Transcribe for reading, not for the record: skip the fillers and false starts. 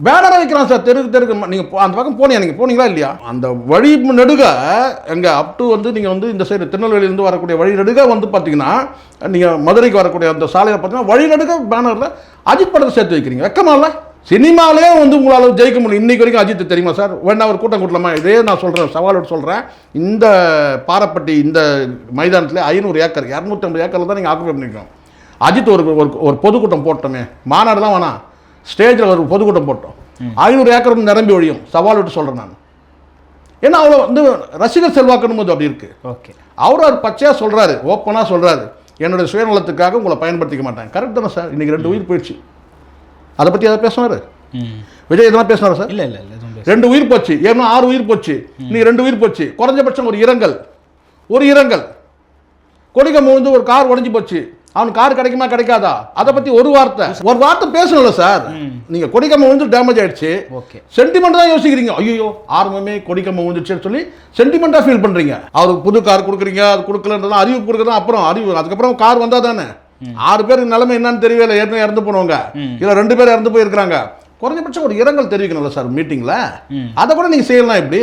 பேனரை வைக்கிறான் சார், தெருக்கு நீங்கள் அந்த பக்கம் நீங்கள் போனீங்களா இல்லையா? அந்த வழி நெடுக எங்கே அப் டு வந்து நீங்கள் வந்து இந்த சைடு திருநெல்வேலியிலேருந்து வரக்கூடிய வழி நெடுக வந்து பார்த்தீங்கன்னா, நீங்கள் மதுரைக்கு வரக்கூடிய அந்த சாலையில் பார்த்தீங்கன்னா வழி நெடுக பேனரில் அஜித் படத்தை சேர்த்து வைக்கிறீங்க. வெக்கமா இல்லை? சினிமாவிலே வந்து உங்களால் ஜெயிக்க முடியும். இன்னைக்கு வரைக்கும் அஜித் தெரியுமா சார்? வேணா ஒரு கூட்டம் கூட்டலாமா? இதே நான் சொல்கிறேன், சவாலோடு சொல்கிறேன். இந்த பாரப்பட்டி இந்த மைதானத்தில் 500 ஏக்கர் 250 ஏக்கரில் தான் நீங்கள் ஆக்குபை பண்ணியிருக்கோம். அஜித் ஒரு பொதுக்கூட்டம் போட்டோமே, மாநாடுலாம் வேணாம், ஸ்டேஜில் ஒரு பொதுக்கூட்டம் போட்டோம், 500 ஏக்கர் நிரம்பி ஒழியும். சவால் விட்டு சொல்கிறேன் நான். ஏன்னா அவ்வளோ வந்து ரசிகர் செல்வாக்குன்னு போது அப்படி இருக்குது. ஓகே, அவர் பச்சையாக சொல்கிறாரு, ஓப்பனாக சொல்கிறாரு, என்னுடைய சுயநலத்துக்காக உங்களை பயன்படுத்திக்க மாட்டேன். கரெக்ட் தானே சார்? இன்றைக்கி 2 உயிர் போயிடுச்சு. அதை பற்றி எதாவது பேசினார் விஜய்? இதெல்லாம் பேசினாரா சார்? இல்லை 2 உயிர் போச்சு, ஏன்னா 6 உயிர் போச்சு, நீ 2 உயிர் போச்சு. குறைஞ்சபட்சம் ஒரு இரங்கல். கொடிக்கம்பு வந்து ஒரு கார் உடஞ்சி போச்சு, அவனுக்கு கார் கிடைக்குமா கிடைக்காதா, அதை பற்றி ஒரு வார்த்தை பேசணும்ல சார்? நீங்கள் கொடிக்கம்பு வந்து டேமேஜ் ஆயிடுச்சு, ஓகே, சென்டிமெண்ட் தான் யோசிக்கிறீங்க. ஐயோ ஆரம்பமே கொடிக்கம்பு வந்துச்சுன்னு சொல்லி சென்டிமெண்ட்டாக ஃபீல் பண்ணுறீங்க. அவருக்கு புது கார் கொடுக்குறீங்க, அது கொடுக்கலன்றதான் அறிவிப்பு கொடுக்குறதா. அப்புறம் அதுக்கப்புறம் கார் வந்தால் தானே. 6 பேர் நிலைமை என்னன்னு தெரியல, ஏற்கனவே இறந்து போனவங்க, இல்லை 2 பேர் இறந்து போயிருக்கிறாங்க. குறைஞ்சபட்சம் ஒரு இரங்கல் தெரிவிக்கணும்ல சார் மீட்டிங்கில்? அதை கூட நீங்கள் செய்யலாம். எப்படி